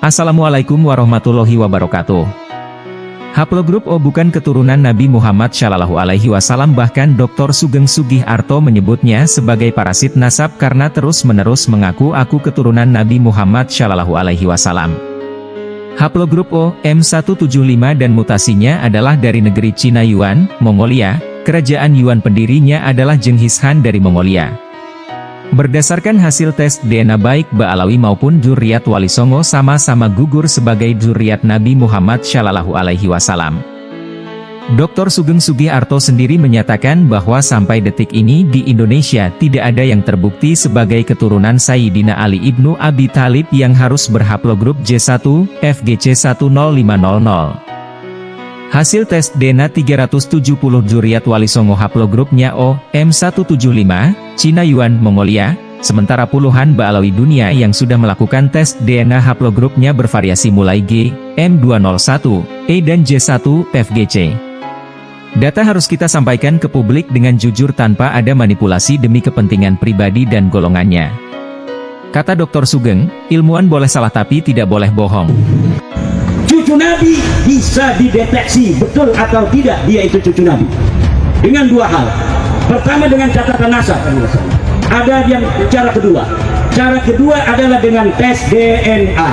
Assalamualaikum warahmatullahi wabarakatuh. Haplogrup O bukan keturunan Nabi Muhammad Shallallahu Alaihi Wasallam, bahkan Dr. Sugeng Sugiharto menyebutnya sebagai parasit nasab karena terus-menerus mengaku aku keturunan Nabi Muhammad Shallallahu Alaihi Wasallam. Haplogrup O, M175 dan mutasinya adalah dari negeri Cina Yuan, Mongolia. Kerajaan Yuan pendirinya adalah Genghis Khan dari Mongolia. Berdasarkan hasil tes DNA baik Ba'alawi maupun Dzurriyyat Wali Songo sama-sama gugur sebagai Dzurriyyat Nabi Muhammad Shallallahu Alaihi Wasallam. Dr. Sugeng Sugiharto sendiri menyatakan bahwa sampai detik ini di Indonesia tidak ada yang terbukti sebagai keturunan Sayyidina Ali ibnu Abi Thalib yang harus berhaplogrup J1, FGC 10500. Hasil tes DNA 370 Dzurriyyat Wali Songo haplogrupnya O, M175, Cina Yuan, Mongolia, sementara puluhan Ba'alawi dunia yang sudah melakukan tes DNA haplogrupnya bervariasi mulai G, M201, E dan J1, FGC. Data harus kita sampaikan ke publik dengan jujur tanpa ada manipulasi demi kepentingan pribadi dan golongannya. Kata Dr. Sugeng, ilmuwan boleh salah tapi tidak boleh bohong. Cucu Nabi bisa dideteksi betul atau tidak dia itu cucu Nabi dengan dua hal. Pertama dengan catatan nasab. Ada yang cara kedua adalah dengan tes DNA.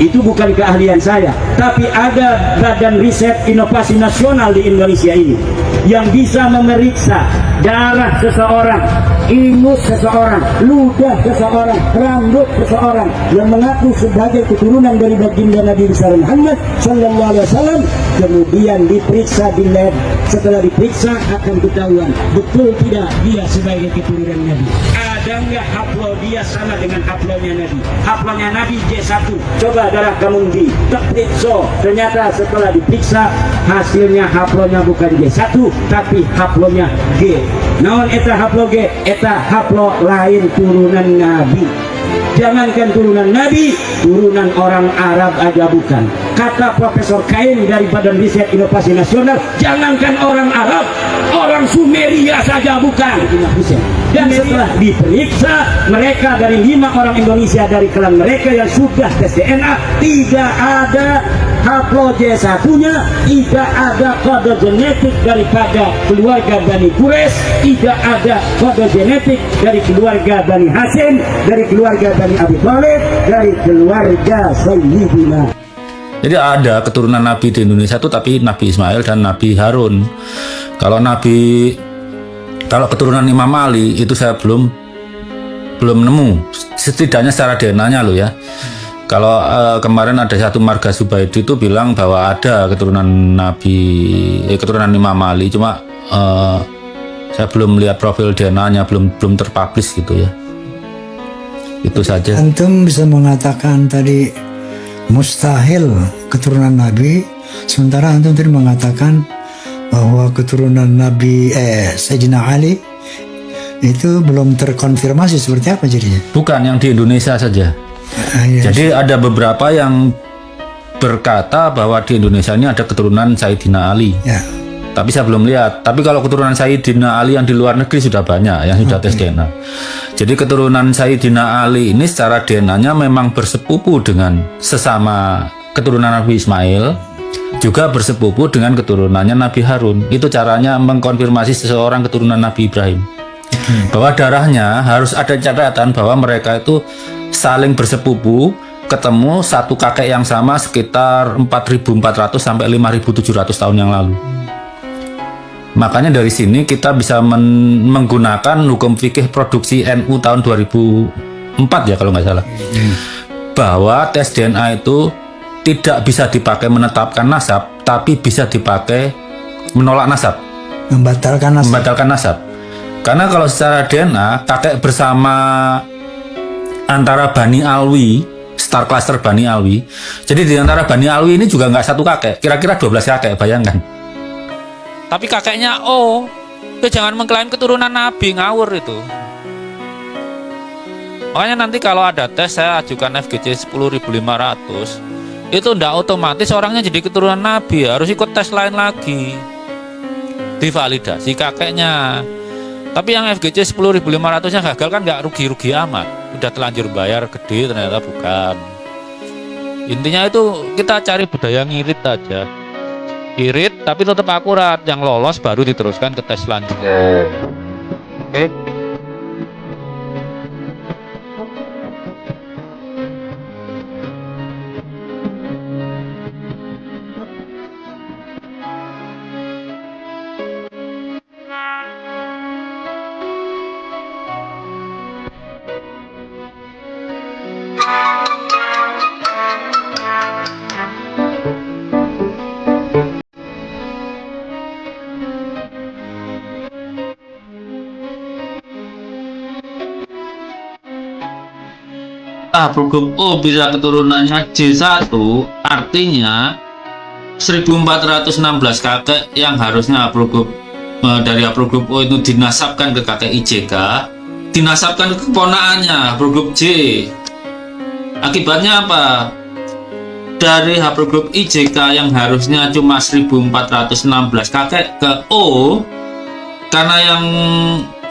Itu bukan keahlian saya, tapi ada Badan Riset Inovasi Nasional di Indonesia ini yang bisa memeriksa darah seseorang, ingus seseorang, ludah seseorang, rambut seseorang yang mengaku sebagai keturunan dari baginda Nabi besar Muhammad Sallallahu Alaihi Wasallam, kemudian diperiksa di lab. Setelah diperiksa akan ketahuan betul tidak dia sebagai keturunan Nabi. Ada nggak haplo dia sama dengan haplonya Nabi? Haplonya Nabi J1, coba darah kamu di periksa, ternyata setelah diperiksa hasilnya haplonya bukan J1 tapi haplonya G. Naon eta haplo G? Eta haplo lain turunan Nabi. Jangankan turunan Nabi, turunan orang Arab aja bukan. Kata Profesor Kain dari Badan Riset Inovasi Nasional, jangankan orang Arab, orang Sumeria saja bukan. Dan setelah diperiksa, mereka dari 5 orang Indonesia dari klan mereka yang sudah tes DNA, tidak ada haplo J1-nya, tidak ada kode genetik daripada keluarga Bani Quraisy, tidak ada kode genetik dari keluarga Bani Hashim, dari keluarga Bani Abi Thalib, dari keluarga Sayyidina. Jadi ada keturunan Nabi di Indonesia itu, tapi Nabi Ismail dan Nabi Harun. Kalau keturunan Imam Ali itu saya belum nemu, setidaknya secara DNA-nya loh ya. Kalau kemarin ada satu marga Subaidi itu bilang bahwa ada keturunan keturunan Imam Ali, cuma saya belum lihat profil DNA-nya, belum terpublish gitu ya. Itu saja. Antum bisa mengatakan tadi mustahil keturunan Nabi, sementara antum tadi mengatakan bahwa keturunan Nabi Sayyidina Ali itu belum terkonfirmasi, seperti apa jadinya? Bukan yang di Indonesia saja. Yes. Jadi ada beberapa yang berkata bahwa di Indonesia ini ada keturunan Sayyidina Ali. Ya. Tapi saya belum lihat. Tapi kalau keturunan Sayyidina Ali yang di luar negeri sudah banyak yang sudah tes DNA. Jadi keturunan Sayyidina Ali ini secara DNA-nya memang bersepupu dengan sesama keturunan Nabi Ismail, juga bersepupu dengan keturunannya Nabi Harun. Itu caranya mengkonfirmasi seseorang keturunan Nabi Ibrahim. Bahwa darahnya harus ada catatan bahwa mereka itu saling bersepupu, ketemu satu kakek yang sama sekitar 4.400 sampai 5.700 tahun yang lalu. Makanya dari sini kita bisa menggunakan hukum fikih produksi NU tahun 2004 ya kalau nggak salah, bahwa tes DNA itu tidak bisa dipakai menetapkan nasab, tapi bisa dipakai menolak nasab, membatalkan nasab. Karena kalau secara DNA kakek bersama antara Bani Alwi, star cluster Bani Alwi, jadi di antara Bani Alwi ini juga nggak satu kakek, kira-kira 12 kakek, bayangkan. Tapi kakeknya itu jangan mengklaim keturunan Nabi, ngawur itu. Makanya nanti kalau ada tes saya ajukan FGC 10.500, itu ndak otomatis orangnya jadi keturunan Nabi, harus ikut tes lain lagi, divalidasi kakeknya. Tapi yang FGC 10.500 nya gagal kan nggak rugi-rugi amat, udah telanjur bayar gede ternyata bukan. Intinya itu kita cari budaya ngirit aja. Irit tapi tetap akurat, yang lolos baru diteruskan ke tes selanjutnya. Oke. Haplogrup O bisa keturunannya J1, artinya 1416 kakek yang harusnya haplogrup dari haplogrup O itu dinasabkan ke kakek IJK, dinasabkan ke keponakannya haplogrup J. Akibatnya apa? Dari haplogrup IJK yang harusnya cuma 1416 kakek ke O, karena yang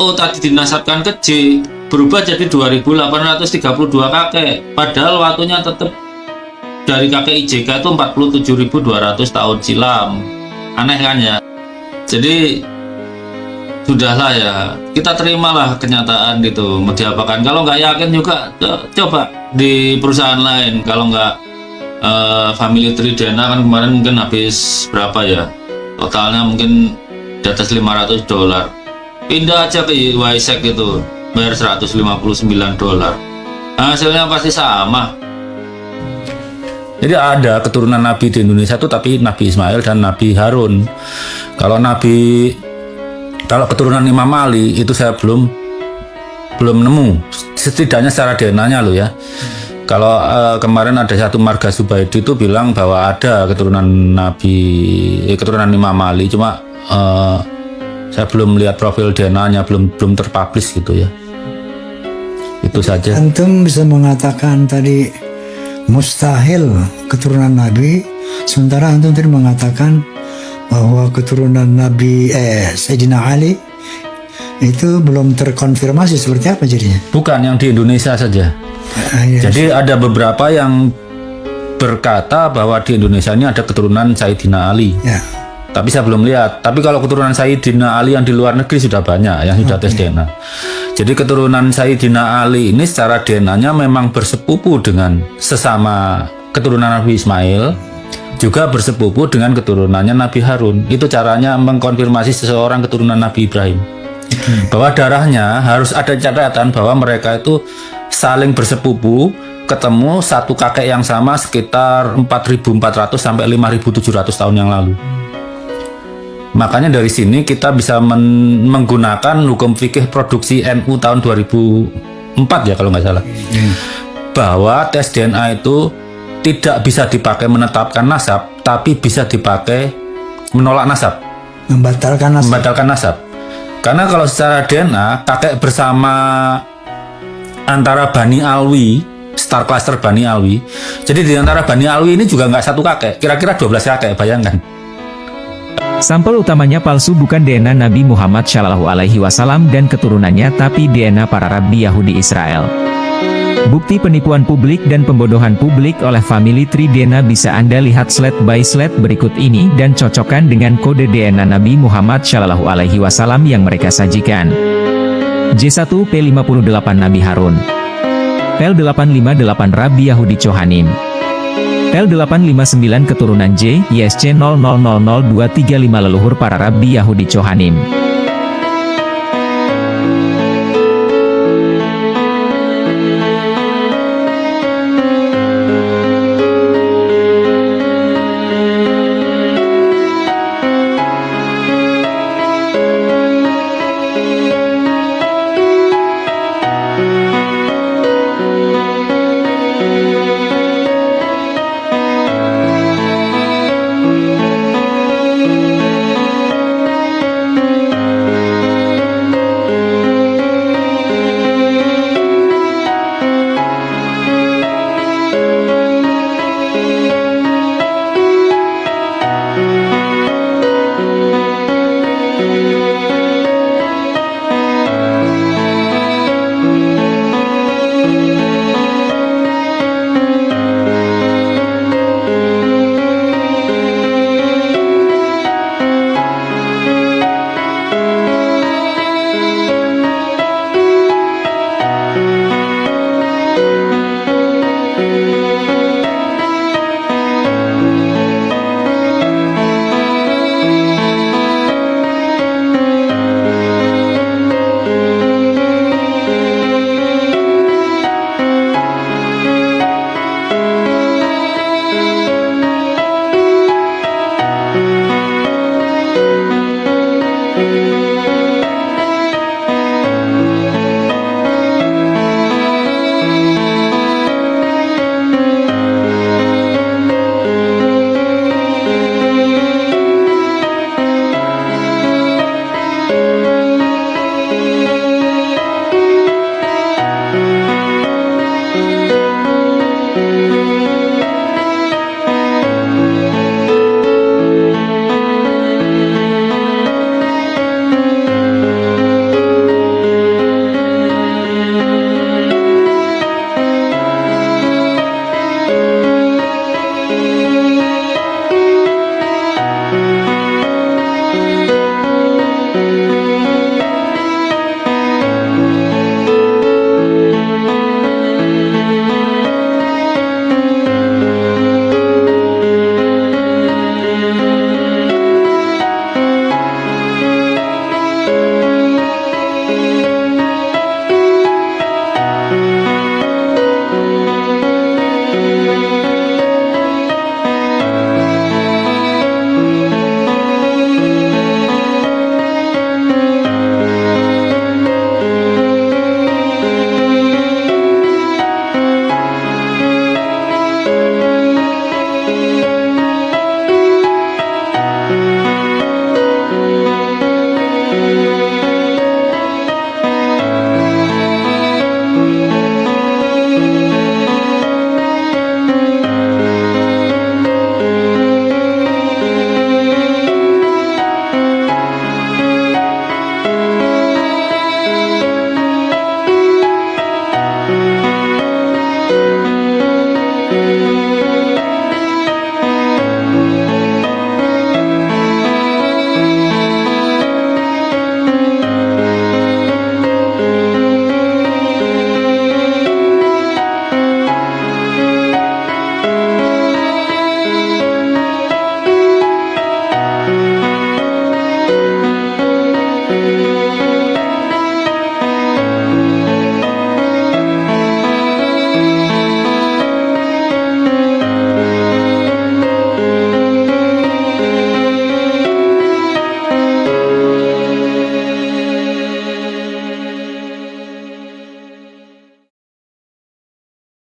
O tadi dinasabkan ke J, berubah jadi 2832 kakek, padahal waktunya tetap dari kakek IJK itu 47.200 tahun silam. Aneh kan ya? Jadi sudahlah ya, kita terimalah kenyataan gitu, mau diapakan. Kalau nggak yakin juga coba di perusahaan lain. Kalau nggak Family Tree DNA kan kemarin mungkin habis berapa ya, totalnya mungkin di atas $500. Pindah aja ke Waisak gitu, bayar $159, hasilnya pasti sama. Jadi ada keturunan Nabi di Indonesia tuh, tapi Nabi Ismail dan Nabi Harun. Kalau keturunan Imam Ali itu saya belum nemu, setidaknya secara DNA-nya loh ya. Kalau kemarin ada satu marga Zubaidi itu bilang bahwa ada keturunan Imam Ali, cuma saya belum lihat profil DNA-nya, belum terpublish gitu ya. Itu saja. Antum bisa mengatakan tadi mustahil keturunan Nabi, sementara antum tadi mengatakan bahwa keturunan Nabi Sayyidina Ali itu belum terkonfirmasi. Seperti apa jadinya? Bukan yang di Indonesia saja. Yes. Jadi ada beberapa yang berkata bahwa di Indonesia ini ada keturunan Sayyidina Ali. Ya. Tapi saya belum lihat. Tapi kalau keturunan Sayyidina Ali yang di luar negeri sudah banyak yang sudah tes DNA. Jadi keturunan Sayyidina Ali ini secara DNA-nya memang bersepupu dengan sesama keturunan Nabi Ismail, juga bersepupu dengan keturunannya Nabi Harun. Itu caranya mengkonfirmasi seseorang keturunan Nabi Ibrahim. Bahwa darahnya harus ada catatan bahwa mereka itu saling bersepupu, ketemu satu kakek yang sama sekitar 4.400 sampai 5.700 tahun yang lalu. Makanya dari sini kita bisa menggunakan hukum fikih produksi NU tahun 2004 ya kalau nggak salah, bahwa tes DNA itu tidak bisa dipakai menetapkan nasab, tapi bisa dipakai menolak nasab, Membatalkan nasab. Karena kalau secara DNA kakek bersama antara Bani Alwi, star cluster Bani Alwi, jadi di antara Bani Alwi ini juga nggak satu kakek, kira-kira 12 kakek, bayangkan. Sampel utamanya palsu bukan DNA Nabi Muhammad SAW dan keturunannya, tapi DNA para rabi Yahudi Israel. Bukti penipuan publik dan pembodohan publik oleh Family Tree DNA bisa Anda lihat slide by slide berikut ini dan cocokkan dengan kode DNA Nabi Muhammad SAW yang mereka sajikan. J1P58 Nabi Harun, L858 Rabi Yahudi Chohanim, L859 keturunan J, YSC 000235 leluhur para Rabi Yahudi Chohanim.